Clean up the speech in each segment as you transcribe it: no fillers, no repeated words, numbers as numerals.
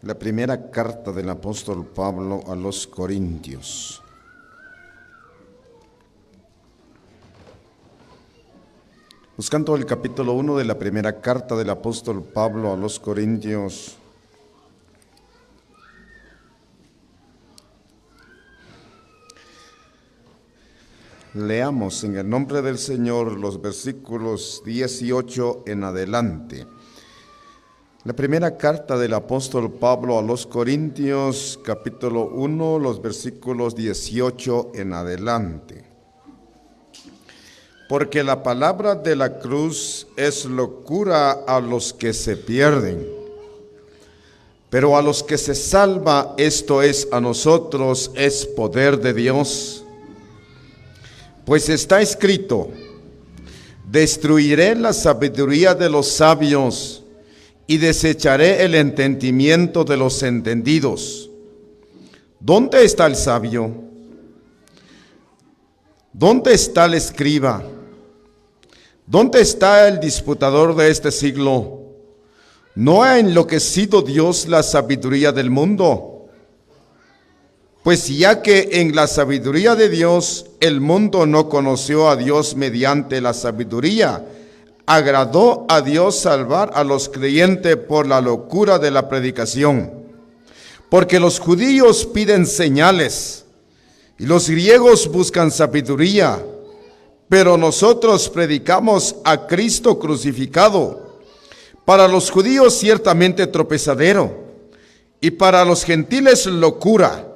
La primera carta del apóstol Pablo a los Corintios. Buscando el capítulo 1 de la primera carta del apóstol Pablo a los Corintios. Leamos en el nombre del Señor los versículos 18 en adelante. La primera carta del apóstol Pablo a los Corintios, capítulo 1, los versículos 18 en adelante. Porque la palabra de la cruz es locura a los que se pierden, pero a los que se salva, esto es, a nosotros, es poder de Dios. Pues está escrito: destruiré la sabiduría de los sabios y desecharé el entendimiento de los entendidos. ¿Dónde está el sabio? ¿Dónde está el escriba? ¿Dónde está el disputador de este siglo? ¿No ha enloquecido Dios la sabiduría del mundo? Pues ya que en la sabiduría de Dios el mundo no conoció a Dios mediante la sabiduría, agradó a Dios salvar a los creyentes por la locura de la predicación. Porque los judíos piden señales y los griegos buscan sabiduría, pero nosotros predicamos a Cristo crucificado, para los judíos ciertamente tropezadero y para los gentiles locura,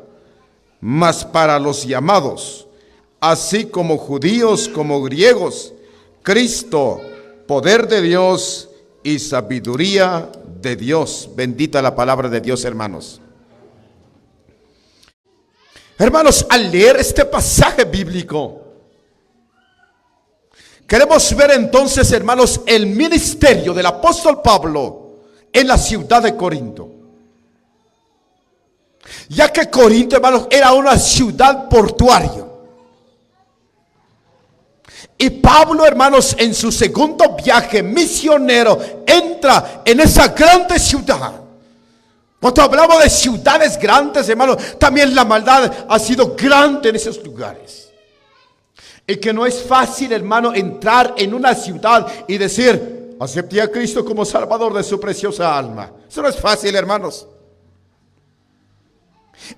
mas para los llamados, así como judíos como griegos, Cristo, poder de Dios y sabiduría de Dios. Bendita la palabra de Dios, hermanos. Hermanos, al leer este pasaje bíblico, queremos ver entonces, hermanos, el ministerio del apóstol Pablo en la ciudad de Corinto. Ya que Corinto, hermanos, era una ciudad portuaria. Y Pablo, hermanos, en su segundo viaje misionero, entra en esa grande ciudad. Cuando hablamos de ciudades grandes, hermanos, también la maldad ha sido grande en esos lugares. Y que no es fácil, hermano, entrar en una ciudad y decir: acepté a Cristo como Salvador de su preciosa alma. Eso no es fácil, hermanos.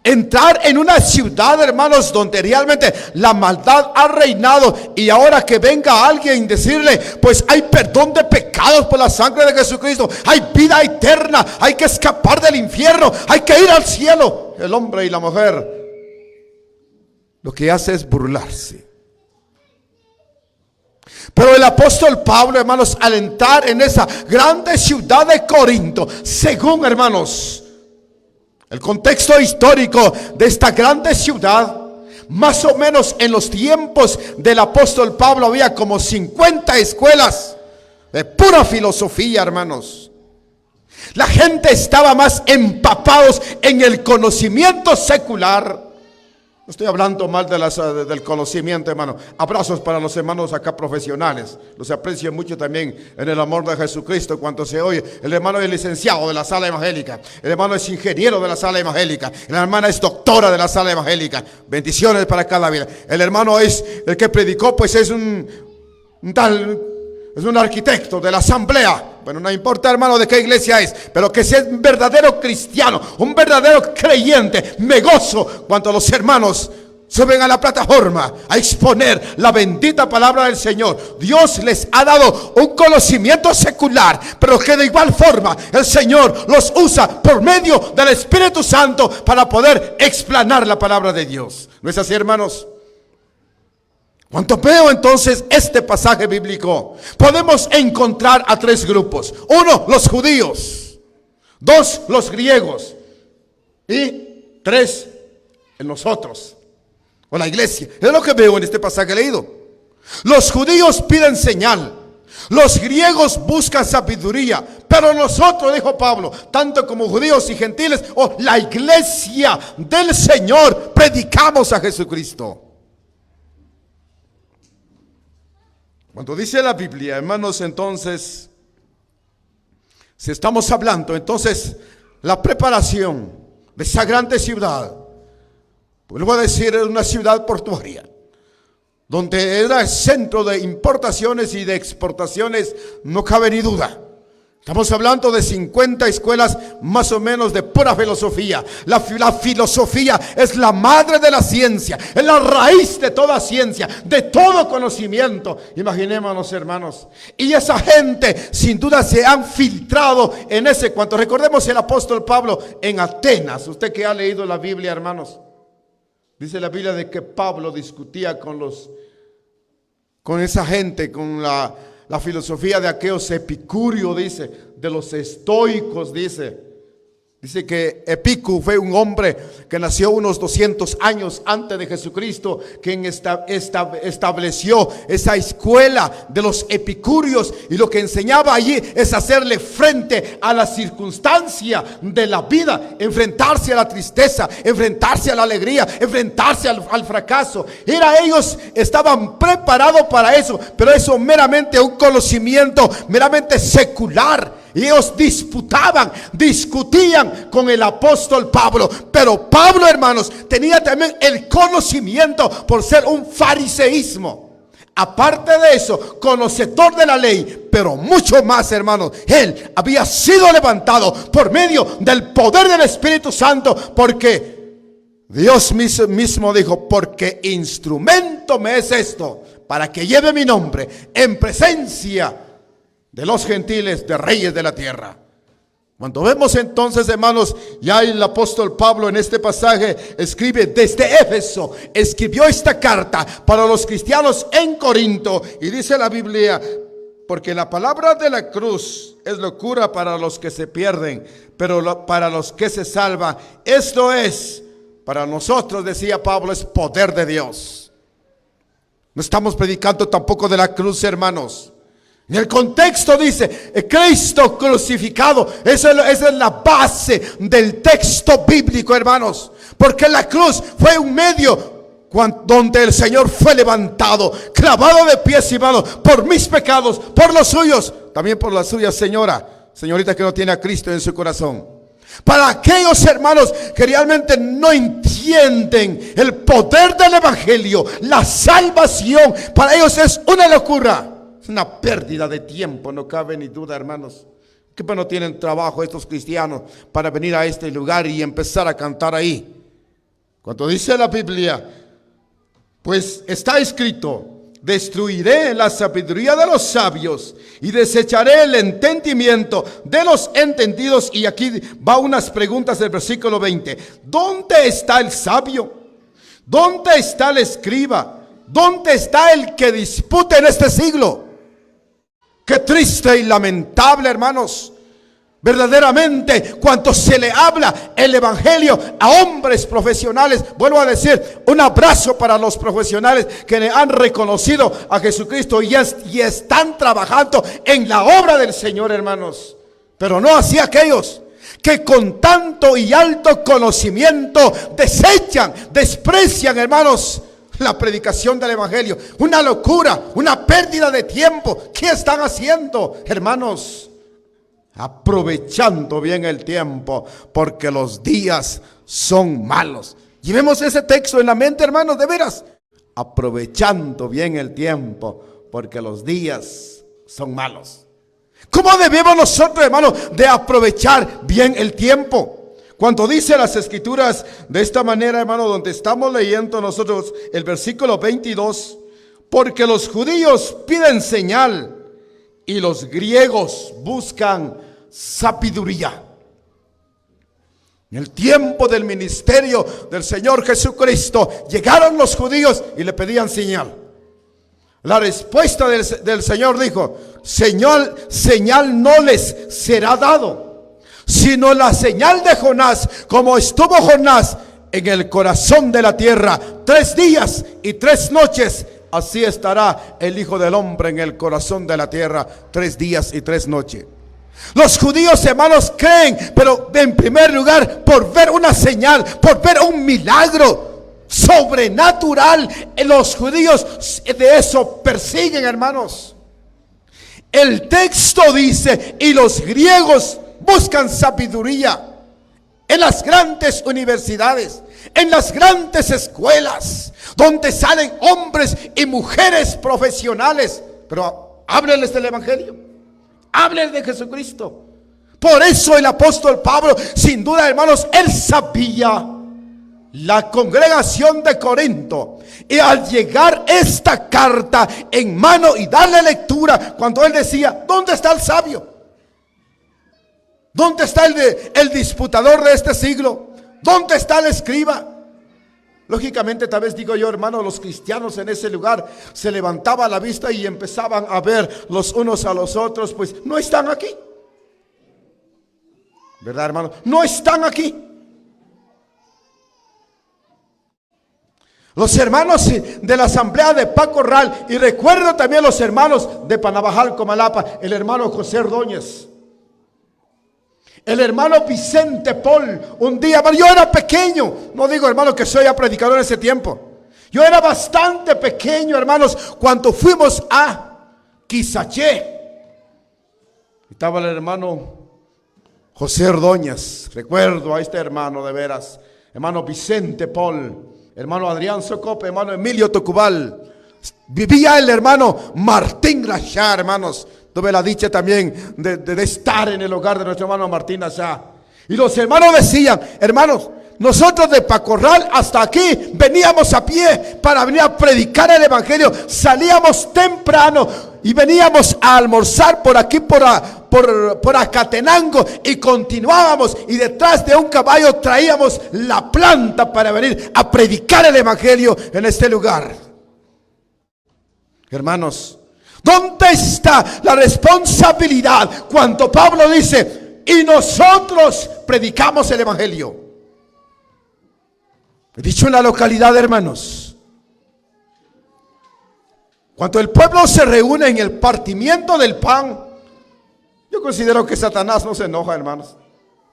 Entrar en una ciudad, hermanos, donde realmente la maldad ha reinado, y ahora que venga alguien y decirle: pues hay perdón de pecados por la sangre de Jesucristo, hay vida eterna, hay que escapar del infierno, hay que ir al cielo. El hombre y la mujer lo que hace es burlarse. Pero el apóstol Pablo, hermanos, al entrar en esa grande ciudad de Corinto, según, hermanos, el contexto histórico de esta grande ciudad, más o menos en los tiempos del apóstol Pablo había como 50 escuelas de pura filosofía, hermanos. La gente estaba más empapados en el conocimiento secular. No estoy hablando mal del conocimiento, hermano. Abrazos para los hermanos acá profesionales. Los aprecio mucho también en el amor de Jesucristo. Cuando se oye, el hermano es licenciado de la sala evangélica, el hermano es ingeniero de la sala evangélica, la hermana es doctora de la sala evangélica. Bendiciones para cada vida. El hermano es el que predicó, pues es un arquitecto de la asamblea. Bueno, no importa, hermano, de qué iglesia es, pero que sea un verdadero cristiano, un verdadero creyente. Me gozo cuando los hermanos suben a la plataforma a exponer la bendita palabra del Señor. Dios les ha dado un conocimiento secular, pero que de igual forma el Señor los usa por medio del Espíritu Santo para poder explanar la palabra de Dios. ¿No es así, hermanos? Cuando veo entonces este pasaje bíblico, podemos encontrar a tres grupos. Uno, los judíos. Dos, los griegos. Y tres, en nosotros, o la iglesia. Es lo que veo en este pasaje leído. Los judíos piden señal, los griegos buscan sabiduría, pero nosotros, dijo Pablo, tanto como judíos y gentiles, o la iglesia del Señor, predicamos a Jesucristo. Cuando dice la Biblia, hermanos, entonces, si estamos hablando entonces la preparación de esa grande ciudad, vuelvo a decir, es una ciudad portuaria, donde era el centro de importaciones y de exportaciones, no cabe ni duda. Estamos hablando de 50 escuelas más o menos de pura filosofía. La filosofía es la madre de la ciencia, es la raíz de toda ciencia, de todo conocimiento. Imaginémonos, hermanos. Y esa gente sin duda se han filtrado en ese cuanto. Recordemos el apóstol Pablo en Atenas. Usted que ha leído la Biblia, hermanos. Dice la Biblia de que Pablo discutía con esa gente, con la filosofía de aquellos epicúreos, dice, de los estoicos, dice que Epicuro fue un hombre que nació unos 200 años antes de Jesucristo, quien estableció esa escuela de los epicúreos, y lo que enseñaba allí es hacerle frente a la circunstancia de la vida, enfrentarse a la tristeza, enfrentarse a la alegría, enfrentarse al fracaso. Ellos estaban preparados para eso, pero eso meramente un conocimiento meramente secular. Y ellos discutían con el apóstol Pablo. Pero Pablo, hermanos, tenía también el conocimiento por ser un fariseísmo. Aparte de eso, conocedor de la ley, pero mucho más, hermanos. Él había sido levantado por medio del poder del Espíritu Santo, porque Dios mismo dijo: porque instrumento me es esto, para que lleve mi nombre en presencia de los gentiles, de reyes de la tierra. Cuando vemos entonces, hermanos, ya el apóstol Pablo en este pasaje escribe desde Éfeso, escribió esta carta para los cristianos en Corinto, y dice la Biblia: porque la palabra de la cruz es locura para los que se pierden, pero para los que se salvan, esto es, para nosotros, decía Pablo, es poder de Dios. No estamos predicando tampoco de la cruz, hermanos. En el contexto dice Cristo crucificado. Esa es la base del texto bíblico, hermanos. Porque la cruz fue un medio donde el Señor fue levantado, clavado de pies y manos por mis pecados, por los suyos, también por la suya, señorita que no tiene a Cristo en su corazón. Para aquellos hermanos que realmente no entienden el poder del evangelio, la salvación, para ellos es una locura. Es una pérdida de tiempo, no cabe ni duda, hermanos. Que no tienen trabajo estos cristianos para venir a este lugar y empezar a cantar ahí. Cuando dice la Biblia, pues está escrito: destruiré la sabiduría de los sabios y desecharé el entendimiento de los entendidos. Y aquí va unas preguntas del versículo 20. ¿Dónde está el sabio? ¿Dónde está el escriba? ¿Dónde está el que dispute en este siglo? Qué triste y lamentable, hermanos. Verdaderamente, cuando se le habla el evangelio a hombres profesionales, vuelvo a decir, un abrazo para los profesionales que han reconocido a Jesucristo y están trabajando en la obra del Señor, hermanos. Pero no así aquellos que con tanto y alto conocimiento desechan, desprecian, hermanos, la predicación del evangelio. Una locura, una pérdida de tiempo. ¿Qué están haciendo, hermanos? Aprovechando bien el tiempo, porque los días son malos. Llevemos ese texto en la mente, hermanos, de veras. Aprovechando bien el tiempo, porque los días son malos. ¿Cómo debemos nosotros, hermanos, de aprovechar bien el tiempo? Cuando dice las escrituras de esta manera, hermano, donde estamos leyendo nosotros el versículo 22, porque los judíos piden señal y los griegos buscan sabiduría. En el tiempo del ministerio del Señor Jesucristo, llegaron los judíos y le pedían señal. La respuesta del Señor dijo: señal no les será dado, sino la señal de Jonás, como estuvo Jonás en el corazón de la tierra 3 días y 3 noches, así estará el Hijo del Hombre en el corazón de la tierra 3 días y 3 noches. Los judíos, hermanos, creen, pero en primer lugar por ver una señal, por ver un milagro sobrenatural. Los judíos de eso persiguen, hermanos. El texto dice: y los griegos buscan sabiduría. en las grandes universidades, en las grandes escuelas, donde salen hombres y mujeres profesionales. Pero háblenles del evangelio, háblenles de Jesucristo. Por eso el apóstol Pablo, sin duda, hermanos, él sabía la congregación de Corinto, y al llegar esta carta en mano y darle lectura, cuando él decía: ¿dónde está el sabio? ¿Dónde está el disputador de este siglo? ¿Dónde está el escriba? Lógicamente, tal vez digo yo, hermano, los cristianos en ese lugar se levantaba la vista y empezaban a ver los unos a los otros. Pues no están aquí, ¿verdad, hermano? No están aquí. Los hermanos de la asamblea de Pacorral, y recuerdo también los hermanos de Panabajal, Comalapa, el hermano José Ordóñez, el hermano Vicente Paul. Un día, yo era pequeño, no digo, hermano, que soy predicador en ese tiempo. Yo era bastante pequeño, hermanos, cuando fuimos a Quisaché. Estaba el hermano José Ordóñez, recuerdo a este hermano de veras, hermano Vicente Paul, hermano Adrián Socope, hermano Emilio Tocubal. Vivía el hermano Martín Grachá, hermanos. Tuve la dicha también de estar en el hogar de nuestro hermano Martín Grachá. Y los hermanos decían: hermanos, nosotros de Pacorral hasta aquí veníamos a pie para venir a predicar el evangelio. Salíamos temprano y veníamos a almorzar por aquí, por Acatenango, y continuábamos, y detrás de un caballo traíamos la planta para venir a predicar el evangelio en este lugar. Hermanos, ¿dónde está la responsabilidad cuando Pablo dice: y nosotros predicamos el evangelio? He dicho en la localidad, hermanos, cuando el pueblo se reúne en el partimiento del pan, yo considero que Satanás no se enoja, hermanos.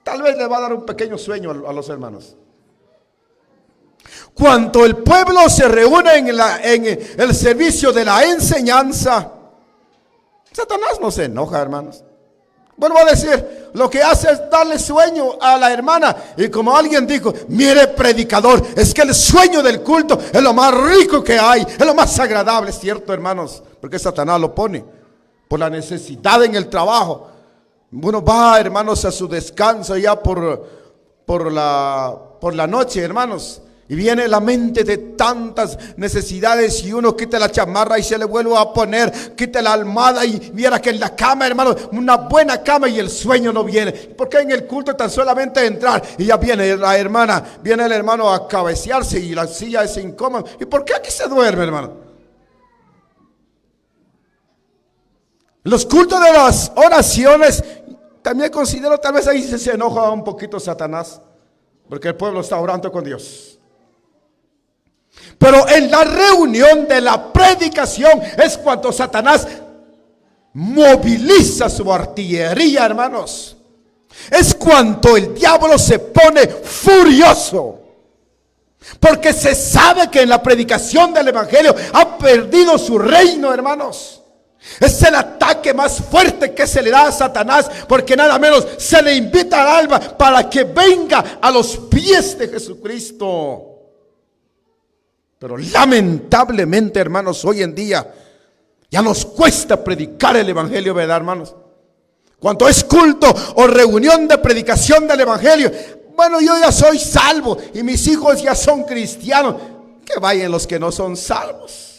Tal vez le va a dar un pequeño sueño a los hermanos. Cuando el pueblo se reúne en el servicio de la enseñanza, Satanás no se enoja, hermanos. Vuelvo a decir, lo que hace es darle sueño a la hermana. Y como alguien dijo: mire, predicador, es que el sueño del culto es lo más rico que hay, es lo más agradable. Es cierto, hermanos, porque Satanás lo pone por la necesidad en el trabajo. Uno va, hermanos, a su descanso ya por la noche, hermanos, y viene la mente de tantas necesidades, y uno quita la chamarra y se le vuelve a poner, quita la almohada, y viera que en la cama, hermano, una buena cama, y el sueño no viene. Porque en el culto tan solamente entrar y ya viene la hermana, viene el hermano a cabecearse y la silla es incómoda. ¿Y por qué aquí se duerme, hermano? Los cultos de las oraciones, también considero, tal vez ahí se enoja un poquito Satanás, porque el pueblo está orando con Dios. Pero en la reunión de la predicación es cuando Satanás moviliza su artillería, hermanos. Es cuando el diablo se pone furioso, porque se sabe que en la predicación del evangelio ha perdido su reino, hermanos. Es el ataque más fuerte que se le da a Satanás, porque nada menos se le invita al alma para que venga a los pies de Jesucristo. Pero lamentablemente, hermanos, hoy en día ya nos cuesta predicar el evangelio, ¿verdad, hermanos? Cuando es culto o reunión de predicación del evangelio, bueno, yo ya soy salvo y mis hijos ya son cristianos. Que vayan los que no son salvos.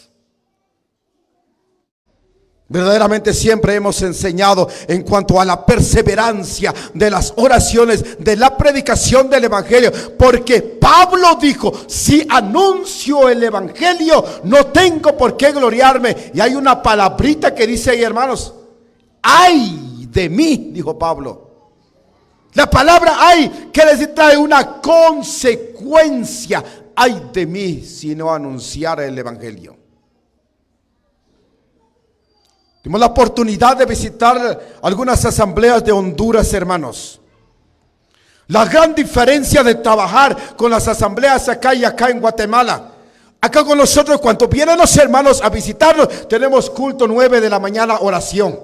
Verdaderamente siempre hemos enseñado en cuanto a la perseverancia de las oraciones, de la predicación del evangelio, porque Pablo dijo: si anuncio el evangelio, no tengo por qué gloriarme. Y hay una palabrita que dice ahí, hermanos: ay de mí, dijo Pablo. La palabra ay quiere decir, trae una consecuencia. Ay de mí si no anunciara el evangelio. Tuvimos la oportunidad de visitar algunas asambleas de Honduras, hermanos. La gran diferencia de trabajar con las asambleas acá y acá en Guatemala. Acá con nosotros, cuando vienen los hermanos a visitarnos, tenemos culto 9 de la mañana, oración.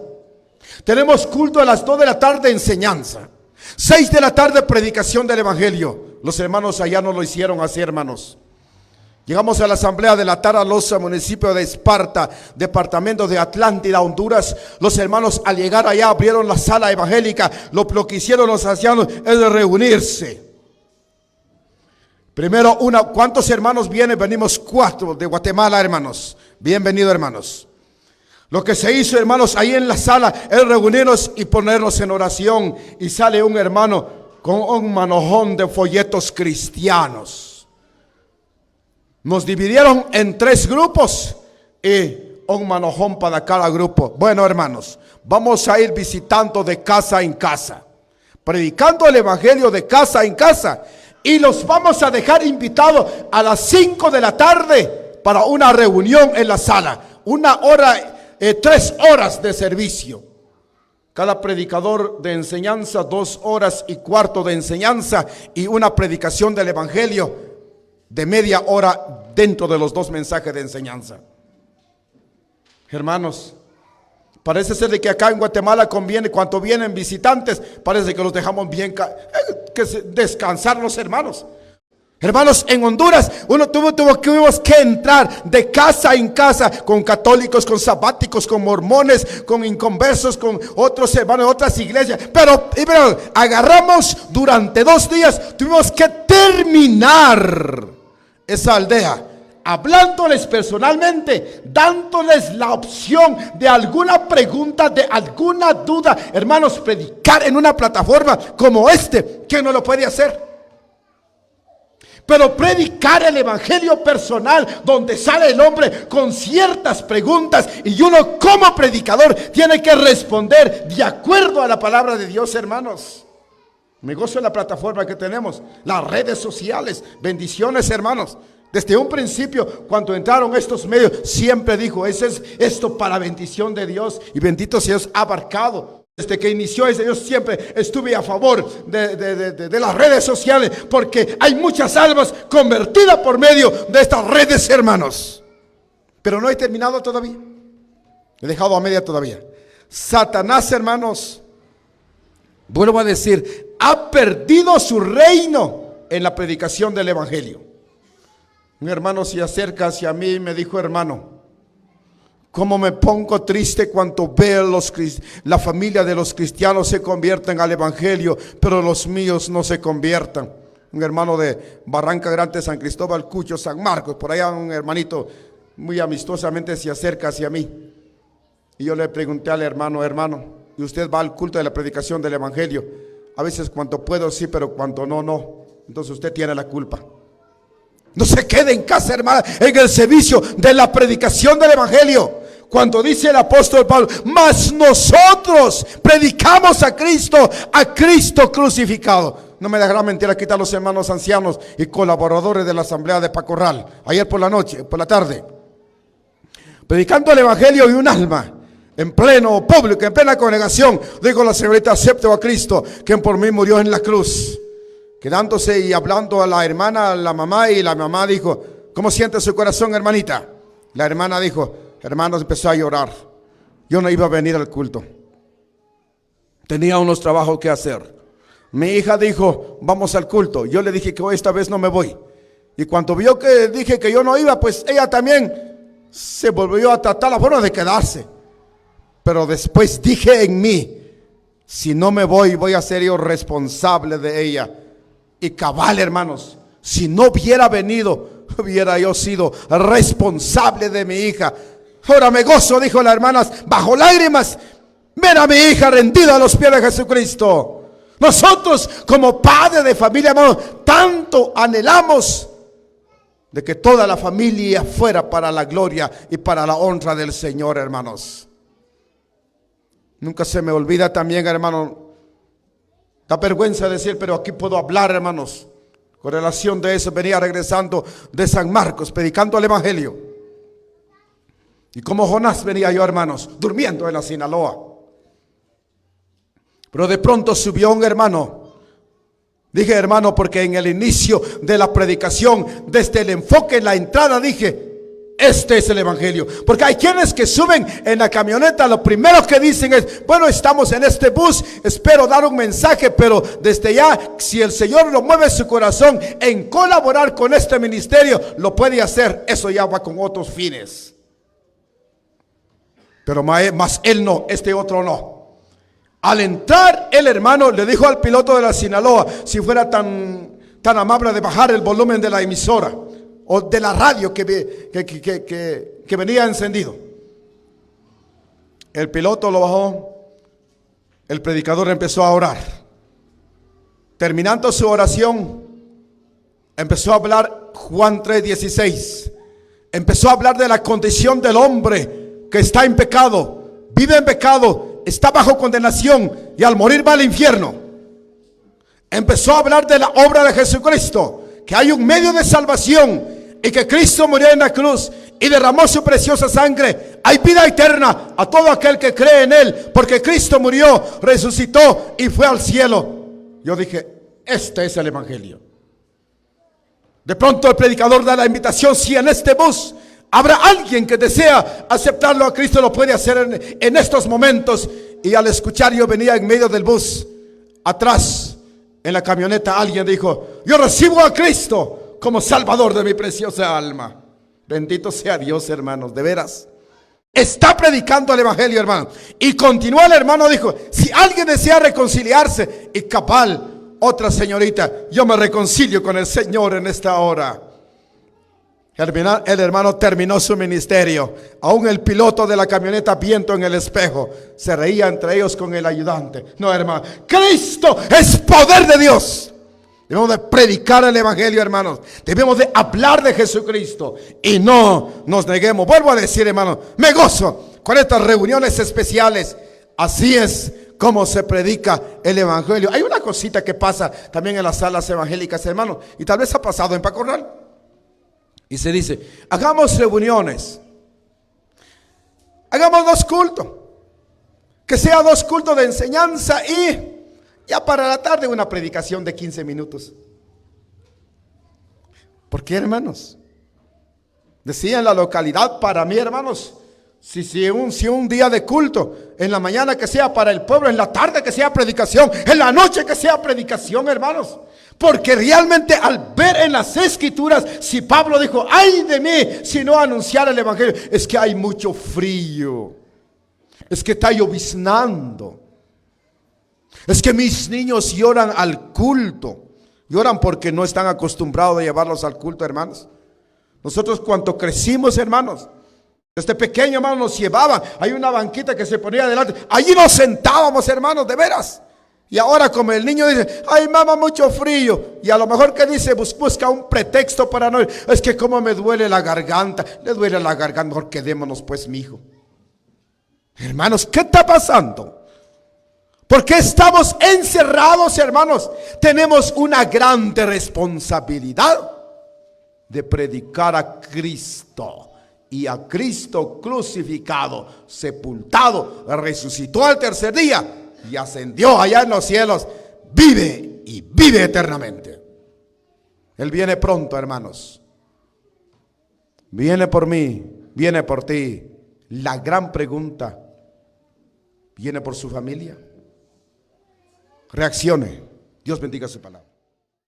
Tenemos culto a las 2 de la tarde, enseñanza. 6 de la tarde, predicación del evangelio. Los hermanos allá no lo hicieron así, hermanos. Llegamos a la asamblea de la Taralosa, municipio de Esparta, departamento de Atlántida, Honduras. Los hermanos al llegar allá abrieron la sala evangélica. Lo que hicieron los ancianos es reunirse. Primero, ¿cuántos hermanos vienen? Venimos 4 de Guatemala, hermanos. Bienvenidos, hermanos. Lo que se hizo, hermanos, ahí en la sala es reunirnos y ponernos en oración. Y sale un hermano con un manojón de folletos cristianos. Nos dividieron en 3 grupos y un manojón para cada grupo. Bueno, hermanos, vamos a ir visitando de casa en casa, predicando el evangelio de casa en casa. Y los vamos a dejar invitados a las 5 de la tarde para una reunión en la sala. 1 hora, 3 horas de servicio. Cada predicador de enseñanza, 2 horas y cuarto de enseñanza y una predicación del evangelio de media hora dentro de los 2 mensajes de enseñanza. Hermanos, parece ser de que acá en Guatemala conviene, cuando vienen visitantes, parece que los dejamos bien descansar los hermanos. Hermanos, en Honduras tuvimos que entrar de casa en casa con católicos, con sabáticos, con mormones, con inconversos, con otros hermanos de otras iglesias. Pero agarramos durante 2 días, tuvimos que terminar esa aldea, hablándoles personalmente, dándoles la opción de alguna pregunta, de alguna duda. Hermanos, predicar en una plataforma como ¿quién no lo puede hacer? Pero predicar el evangelio personal, donde sale el hombre con ciertas preguntas y uno como predicador tiene que responder de acuerdo a la palabra de Dios, hermanos. Me gozo de la plataforma que tenemos, las redes sociales. Bendiciones, hermanos. Desde un principio, cuando entraron estos medios, siempre dijo, esto para bendición de Dios. Y bendito sea Dios, abarcado. Desde que inició ese, yo siempre estuve a favor de las redes sociales, porque hay muchas almas convertidas por medio de estas redes, hermanos. Pero no he terminado todavía. He dejado a media todavía. Satanás, hermanos, vuelvo a decir, ha perdido su reino en la predicación del evangelio. Un hermano se acerca hacia mí y me dijo, hermano, cómo me pongo triste cuando veo la familia de los cristianos se convierten al evangelio, pero los míos no se conviertan. Un hermano de Barranca Grande, San Cristóbal, Cucho, San Marcos, por allá un hermanito muy amistosamente se acerca hacia mí. Y yo le pregunté al hermano, ¿y usted va al culto de la predicación del evangelio? A veces cuando puedo sí, pero cuando no, no. Entonces usted tiene la culpa. No se quede en casa, hermana, en el servicio de la predicación del evangelio. Cuando dice el apóstol Pablo, mas nosotros predicamos a Cristo crucificado. No me dejará mentir aquí están los hermanos ancianos y colaboradores de la asamblea de Pacorral. Ayer por la tarde, predicando el evangelio y un alma en pleno público, en plena congregación, dijo la señorita, acepto a Cristo, quien por mí murió en la cruz. Quedándose y hablando a la hermana, a la mamá, y la mamá dijo, ¿cómo siente su corazón, hermanita? La hermana dijo, hermanos, empezó a llorar. Yo no iba a venir al culto. Tenía unos trabajos que hacer. Mi hija dijo, vamos al culto. Yo le dije que hoy esta vez no me voy. Y cuando vio que dije que yo no iba, pues ella también se volvió a tratar la forma de quedarse. Pero después dije en mí, si no me voy, voy a ser yo responsable de ella. Y cabal, hermanos, si no hubiera venido, hubiera yo sido responsable de mi hija. Ahora me gozo, dijo la hermana, bajo lágrimas, ver a mi hija rendida a los pies de Jesucristo. Nosotros como padres de familia, hermanos, tanto anhelamos de que toda la familia fuera para la gloria y para la honra del Señor, hermanos. Nunca se me olvida también, hermano, da vergüenza decir, pero aquí puedo hablar, hermanos. Con relación de eso, venía regresando de San Marcos, predicando el evangelio. Y como Jonás venía yo, hermanos, durmiendo en la Sinaloa. Pero de pronto subió un hermano. Dije hermano porque en el inicio de la predicación, desde el enfoque en la entrada, dije, Este es el evangelio. Porque hay quienes que suben en la camioneta, lo primero que dicen es: bueno, estamos en este bus, espero dar un mensaje, pero desde ya, si el Señor lo mueve su corazón en colaborar con este ministerio, lo puede hacer. Eso ya va con otros fines. Pero más él no, este otro no. Al entrar, el hermano le dijo al piloto de la Sinaloa si fuera tan amable de bajar el volumen de la emisora o de la radio que venía encendido. El piloto lo bajó. El predicador empezó a orar. Terminando su oración, empezó a hablar Juan 3:16. Empezó a hablar de la condición del hombre que está en pecado, vive en pecado, está bajo condenación y al morir va al infierno. Empezó a hablar de la obra de Jesucristo, que hay un medio de salvación y que Cristo murió en la cruz y derramó su preciosa sangre. Hay vida eterna a todo aquel que cree en Él, porque Cristo murió, resucitó y fue al cielo. Yo dije: este es el evangelio. De pronto el predicador da la invitación: si en este bus habrá alguien que desea aceptarlo a Cristo, lo puede hacer en estos momentos. Y al escuchar, yo venía en medio del bus, atrás en la camioneta, alguien dijo: yo recibo a Cristo como Salvador de mi preciosa alma. Bendito sea Dios, hermanos, de veras. Está predicando el evangelio, hermano. Y continuó el hermano, dijo: si alguien desea reconciliarse, y cabal, otra señorita: yo me reconcilio con el Señor en esta hora. El hermano terminó su ministerio. Aún el piloto de la camioneta, viendo en el espejo, se reía entre ellos con el ayudante. No, hermano, Cristo es poder de Dios. Debemos de predicar el evangelio, hermanos. Debemos de hablar de Jesucristo y no nos neguemos. Vuelvo a decir, hermano, me gozo con estas reuniones especiales. Así es como se predica el evangelio. Hay una cosita que pasa también en las salas evangélicas, hermano, y tal vez ha pasado en Pacorral. Y se dice: hagamos reuniones, hagamos 2 cultos, que sea 2 cultos de enseñanza y ya para la tarde una predicación de 15 minutos. ¿Por qué, hermanos? Decía en la localidad, para mí, hermanos, si un día de culto, en la mañana que sea para el pueblo, en la tarde que sea predicación, en la noche que sea predicación, hermanos. Porque realmente al ver en las escrituras, si Pablo dijo: ay de mí si no anunciar el evangelio, es que hay mucho frío, es que está lloviznando, es que mis niños lloran al culto. Lloran porque no están acostumbrados a llevarlos al culto, hermanos. Nosotros cuando crecimos, hermanos, desde pequeño, hermanos, nos llevaban. Hay una banquita que se ponía adelante, allí nos sentábamos, hermanos, de veras. Y ahora, como el niño dice: ay, mamá, mucho frío, y a lo mejor que dice, busca un pretexto para no ir. Es que como me duele la garganta. Le duele la garganta, mejor quedémonos pues, mi hijo. Hermanos, ¿qué está pasando? ¿Por qué estamos encerrados, hermanos? Tenemos una grande responsabilidad de predicar a Cristo. Y a Cristo crucificado, sepultado, resucitó al tercer día y ascendió allá en los cielos. Vive y vive eternamente. Él viene pronto, hermanos. Viene por mí, viene por ti. La gran pregunta: ¿viene por su familia? Reaccione. Dios bendiga su palabra.